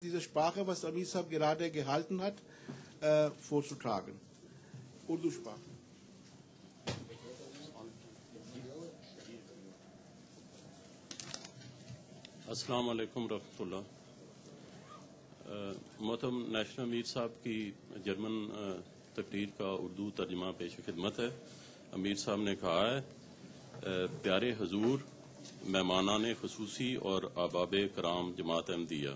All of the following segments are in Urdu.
diese Sprache, was Amir Saab gerade gehalten hat, vorzutragen. Urdu-Sprache. السلام علیکم رحمۃ اللہ. محترم نیشنل امیر صاحب کی جرمن تقریر کا اردو ترجمہ پیش خدمت ہے. امیر صاحب نے کہا ہے پیارے حضور، مہمانان خصوصی اور احباب کرام جماعت احمدیہ،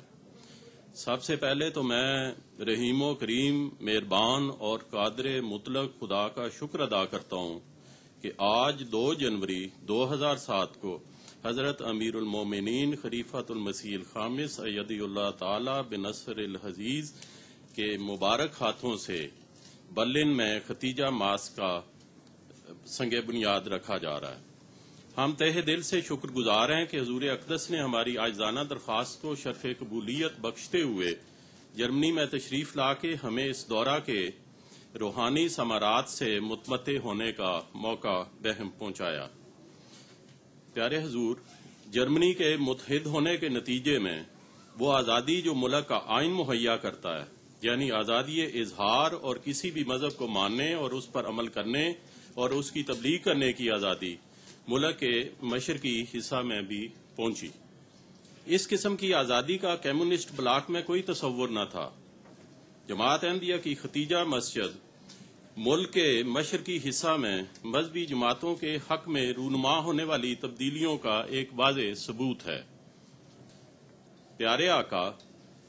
سب سے پہلے تو میں رحیم و کریم، مہربان اور قادر مطلق خدا کا شکر ادا کرتا ہوں کہ آج 2 جنوری 2007 کو حضرت امیر المومنین خلیفۃ المسیح الخامس ایدی اللہ تعالی بنصر العزیز کے مبارک ہاتھوں سے برلن میں ختیجہ ماسک کا سنگ بنیاد رکھا جا رہا ہے. ہم تہ دل سے شکر گزار ہیں کہ حضور اقدس نے ہماری عاجزانہ درخواست کو شرف قبولیت بخشتے ہوئے جرمنی میں تشریف لا کے ہمیں اس دورہ کے روحانی ثمرات سے متمتع ہونے کا موقع بہم پہنچایا. پیارے حضور، جرمنی کے متحد ہونے کے نتیجے میں وہ آزادی جو ملک کا آئین مہیا کرتا ہے، یعنی آزادی اظہار اور کسی بھی مذہب کو ماننے اور اس پر عمل کرنے اور اس کی تبلیغ کرنے کی آزادی، ملک کے مشرقی حصہ میں بھی پہنچی. اس قسم کی آزادی کا کمیونسٹ بلاک میں کوئی تصور نہ تھا. جماعت احمدیہ کی ختیجہ مسجد ملک کے مشرقی حصہ میں مذہبی جماعتوں کے حق میں رونما ہونے والی تبدیلیوں کا ایک واضح ثبوت ہے. پیارے آقا،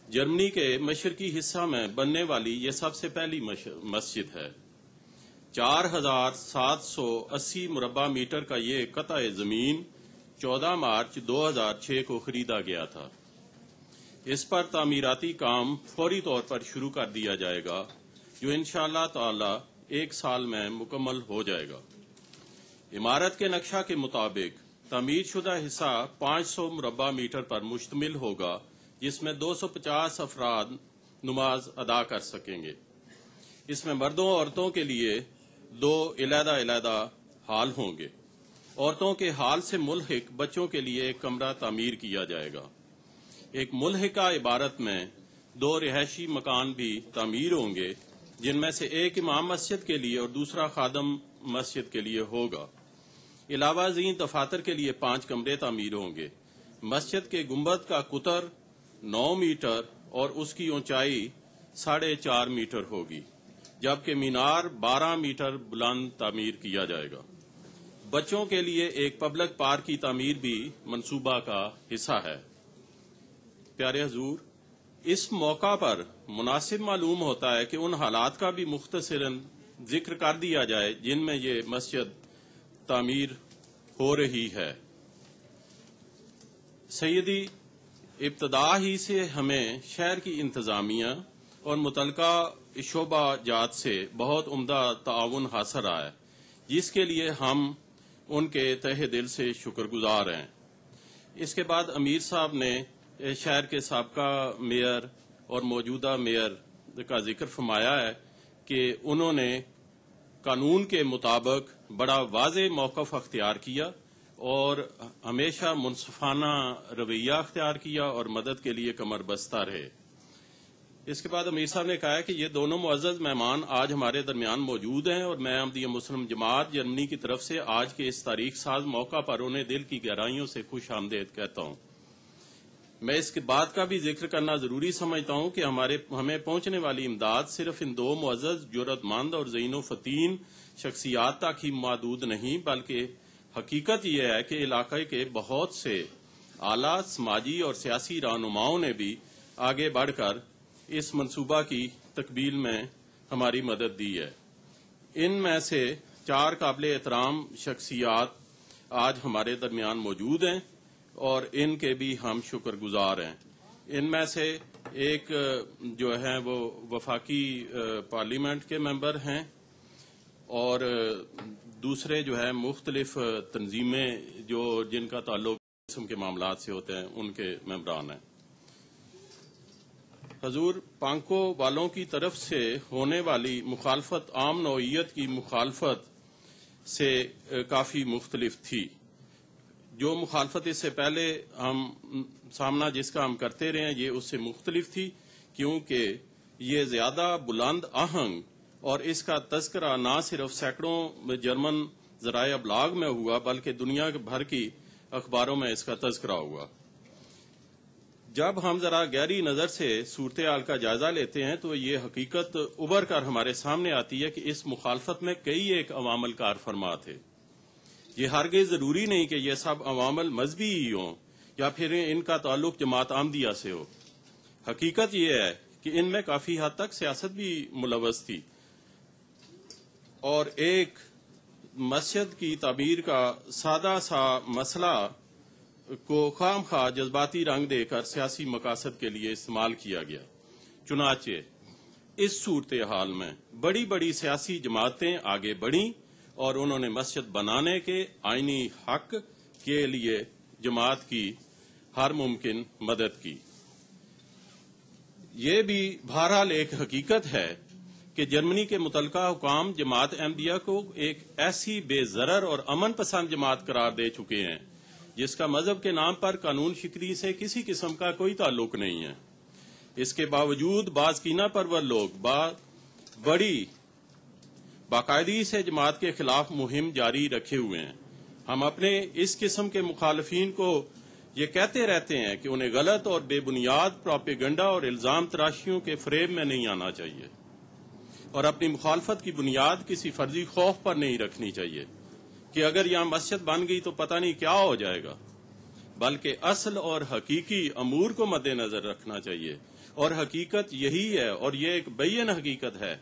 جرمنی کے مشرقی حصہ میں بننے والی یہ سب سے پہلی مسجد ہے. 4780 مربع میٹر کا یہ قطع زمین 14 مارچ 2006 کو خریدا گیا تھا. اس پر تعمیراتی کام فوری طور پر شروع کر دیا جائے گا، جو انشاءاللہ تعالی 1 سال میں مکمل ہو جائے گا. عمارت کے نقشہ کے مطابق تعمیر شدہ حصہ 500 مربع میٹر پر مشتمل ہوگا، جس میں 250 افراد نماز ادا کر سکیں گے. اس میں مردوں اور عورتوں کے لیے 2 علیحدہ ہال ہوں گے. عورتوں کے ہال سے ملحق بچوں کے لیے ایک کمرہ تعمیر کیا جائے گا. ایک ملحقہ عبارت میں 2 رہائشی مکان بھی تعمیر ہوں گے، جن میں سے ایک امام مسجد کے لیے اور دوسرا خادم مسجد کے لیے ہوگا. علاوہ ازیں دفاتر کے لیے 5 کمرے تعمیر ہوں گے. مسجد کے گنبد کا قطر 9 میٹر اور اس کی اونچائی 4.5 میٹر ہوگی، جبکہ مینار 12 میٹر بلند تعمیر کیا جائے گا. بچوں کے لیے ایک پبلک پارک کی تعمیر بھی منصوبہ کا حصہ ہے. پیارے حضور، اس موقع پر مناسب معلوم ہوتا ہے کہ ان حالات کا بھی مختصراً ذکر کر دیا جائے جن میں یہ مسجد تعمیر ہو رہی ہے. سیدی، ابتدا ہی سے ہمیں شہر کی انتظامیہ اور متعلقہ شعبہ جات سے بہت عمدہ تعاون حاصل رہا ہے، جس کے لیے ہم ان کے تہ دل سے شکر گزار ہیں. اس کے بعد امیر صاحب نے شہر کے سابقہ میئر اور موجودہ میئر کا ذکر فرمایا ہے کہ انہوں نے قانون کے مطابق بڑا واضح موقف اختیار کیا اور ہمیشہ منصفانہ رویہ اختیار کیا اور مدد کے لیے کمر بستہ رہے. اس کے بعد امیر صاحب نے کہا کہ یہ دونوں معزز مہمان آج ہمارے درمیان موجود ہیں اور میں احمدیہ مسلم جماعت جرمنی کی طرف سے آج کے اس تاریخ ساز موقع پر انہیں دل کی گہرائیوں سے خوش آمدید کہتا ہوں. میں اس کے بات کا بھی ذکر کرنا ضروری سمجھتا ہوں کہ ہمیں پہنچنے والی امداد صرف ان 2 معزز، جرأت مند اور ذہین و فتین شخصیات تک ہی محدود نہیں، بلکہ حقیقت یہ ہے کہ علاقے کے بہت سے اعلیٰ سماجی اور سیاسی رہنماؤں نے بھی آگے بڑھ کر اس منصوبہ کی تکمیل میں ہماری مدد دی ہے. ان میں سے 4 قابل احترام شخصیات آج ہمارے درمیان موجود ہیں اور ان کے بھی ہم شکر گزار ہیں. ان میں سے ایک جو ہے وہ وفاقی پارلیمنٹ کے ممبر ہیں اور دوسرے جو ہے مختلف تنظیمیں جن کا تعلق قسم کے معاملات سے ہوتے ہیں ان کے ممبران ہیں. حضور، پانکو والوں کی طرف سے ہونے والی مخالفت عام نوعیت کی مخالفت سے کافی مختلف تھی. جو مخالفت اس سے پہلے ہم سامنا جس کا ہم کرتے رہے ہیں یہ اس سے مختلف تھی، کیونکہ یہ زیادہ بلند آہنگ اور اس کا تذکرہ نہ صرف سینکڑوں جرمن ذرائع ابلاغ میں ہوا بلکہ دنیا بھر کی اخباروں میں اس کا تذکرہ ہوا۔ جب ہم ذرا گہری نظر سے صورتحال کا جائزہ لیتے ہیں تو یہ حقیقت ابھر کر ہمارے سامنے آتی ہے کہ اس مخالفت میں کئی ایک عوامل کار فرما تھے۔ یہ ہرگز ضروری نہیں کہ یہ سب عوامل مذہبی ہی ہوں یا پھر ان کا تعلق جماعت احمدیہ سے ہو۔ حقیقت یہ ہے کہ ان میں کافی حد تک سیاست بھی ملوث تھی، اور ایک مسجد کی تعمیر کا سادہ سا مسئلہ کو خام خواہ جذباتی رنگ دے کر سیاسی مقاصد کے لیے استعمال کیا گیا۔ چنانچہ اس صورتحال میں بڑی بڑی سیاسی جماعتیں آگے بڑھیں اور انہوں نے مسجد بنانے کے آئینی حق کے لیے جماعت کی ہر ممکن مدد کی۔ یہ بھی بہرحال ایک حقیقت ہے کہ جرمنی کے متعلقہ حکام جماعت احمدیہ کو ایک ایسی بے ضرر اور امن پسند جماعت قرار دے چکے ہیں جس کا مذہب کے نام پر قانون شکنی سے کسی قسم کا کوئی تعلق نہیں ہے۔ اس کے باوجود بعض کینہ پرور لوگ بڑی باقاعدگی سے جماعت کے خلاف مہم جاری رکھے ہوئے ہیں۔ ہم اپنے اس قسم کے مخالفین کو یہ کہتے رہتے ہیں کہ انہیں غلط اور بے بنیاد پروپیگنڈا اور الزام تراشیوں کے فریب میں نہیں آنا چاہیے، اور اپنی مخالفت کی بنیاد کسی فرضی خوف پر نہیں رکھنی چاہیے کہ اگر یہاں مسجد بن گئی تو پتہ نہیں کیا ہو جائے گا، بلکہ اصل اور حقیقی امور کو مد نظر رکھنا چاہیے۔ اور حقیقت یہی ہے، اور یہ ایک بین حقیقت ہے،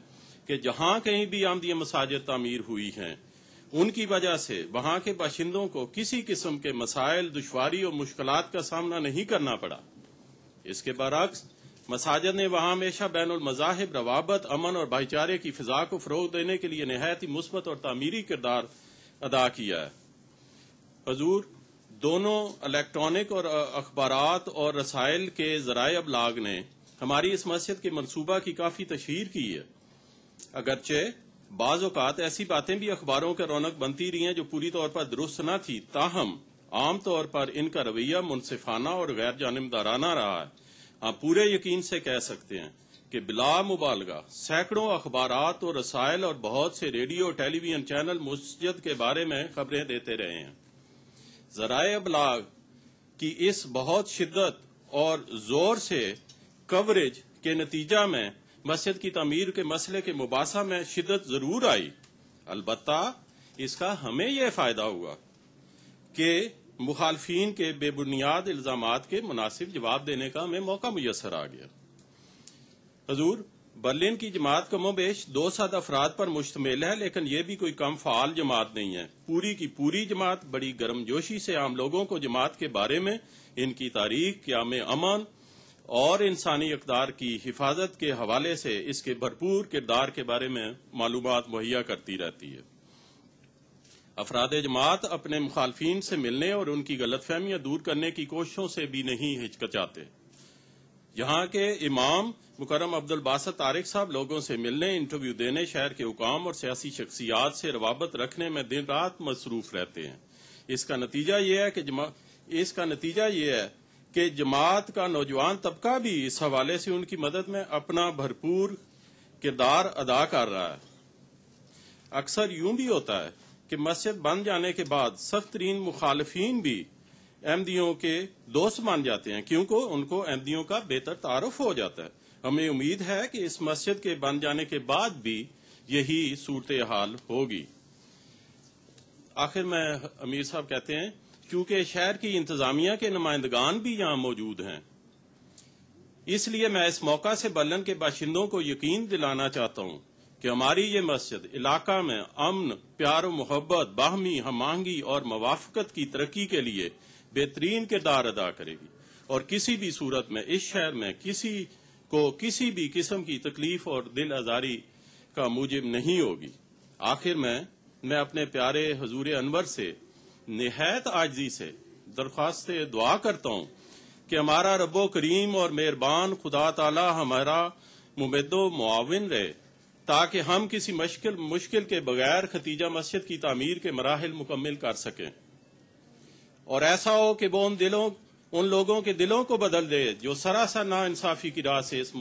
کہ جہاں کہیں بھی احمدیہ مساجد تعمیر ہوئی ہیں ان کی وجہ سے وہاں کے باشندوں کو کسی قسم کے مسائل، دشواری اور مشکلات کا سامنا نہیں کرنا پڑا۔ اس کے برعکس مساجد نے وہاں ہمیشہ بین المذاہب روابط، امن اور بھائی چارے کی فضا کو فروغ دینے کے لیے نہایت ہی مثبت اور تعمیری کردار ادا کیا ہے۔ حضور، دونوں الیکٹرانک اور اخبارات اور رسائل کے ذرائع ابلاغ نے ہماری اس مسجد کے منصوبہ کی کافی تشہیر کی ہے۔ اگرچہ بعض اوقات ایسی باتیں بھی اخباروں کے رونق بنتی رہی ہیں جو پوری طور پر درست نہ تھی، تاہم عام طور پر ان کا رویہ منصفانہ اور غیر جانبدارانہ رہا ہے۔ ہم پورے یقین سے کہہ سکتے ہیں کہ بلا مبالغہ سینکڑوں اخبارات اور رسائل اور بہت سے ریڈیو ٹیلی ویژن چینل مسجد کے بارے میں خبریں دیتے رہے ہیں۔ ذرائع ابلاغ کی اس بہت شدت اور زور سے کوریج کے نتیجہ میں مسجد کی تعمیر کے مسئلے کے مباحثہ میں شدت ضرور آئی، البتہ اس کا ہمیں یہ فائدہ ہوا کہ مخالفین کے بے بنیاد الزامات کے مناسب جواب دینے کا ہمیں موقع میسر آ گیا۔ حضور، برلن کی جماعت کم و بیش 200 افراد پر مشتمل ہے، لیکن یہ بھی کوئی کم فعال جماعت نہیں ہے۔ پوری کی پوری جماعت بڑی گرم جوشی سے عام لوگوں کو جماعت کے بارے میں، ان کی تاریخ، قیام امن اور انسانی اقدار کی حفاظت کے حوالے سے اس کے بھرپور کردار کے بارے میں معلومات مہیا کرتی رہتی ہے۔ افراد جماعت اپنے مخالفین سے ملنے اور ان کی غلط فہمیاں دور کرنے کی کوششوں سے بھی نہیں ہچکچاتے۔ یہاں کے امام مکرم عبدالباسط طارق صاحب لوگوں سے ملنے، انٹرویو دینے، شہر کے حکام اور سیاسی شخصیات سے روابط رکھنے میں دن رات مصروف رہتے ہیں۔ اس کا نتیجہ یہ ہے کہ جماعت کا نوجوان طبقہ بھی اس حوالے سے ان کی مدد میں اپنا بھرپور کردار ادا کر رہا ہے۔ اکثر یوں بھی ہوتا ہے کہ مسجد بن جانے کے بعد سخت ترین مخالفین بھی احمدیوں کے دوست مان جاتے ہیں، کیونکہ ان کو احمدیوں کا بہتر تعارف ہو جاتا ہے۔ ہمیں امید ہے کہ اس مسجد کے بن جانے کے بعد بھی یہی صورتحال ہوگی۔ آخر میں امیر صاحب کہتے ہیں، کیونکہ شہر کی انتظامیہ کے نمائندگان بھی یہاں موجود ہیں، اس لیے میں اس موقع سے برلن کے باشندوں کو یقین دلانا چاہتا ہوں کہ ہماری یہ مسجد علاقہ میں امن، پیار و محبت، باہمی ہم آہنگی اور موافقت کی ترقی کے لیے بہترین کردار ادا کرے گی، اور کسی بھی صورت میں اس شہر میں کسی کو کسی بھی قسم کی تکلیف اور دل آزاری کا موجب نہیں ہوگی۔ آخر میں اپنے پیارے حضور انور سے نہایت عاجزی سے درخواست دعا کرتا ہوں کہ ہمارا رب و کریم اور مہربان خدا تعالی ہمارا ممد و معاون رہے، تاکہ ہم کسی مشکل کے بغیر ختیجہ مسجد کی تعمیر کے مراحل مکمل کر سکیں، اور ایسا ہو کہ وہ ان دلوں ان لوگوں کے دلوں کو بدل دے جو سراسر نا انصافی کی راہ سے اس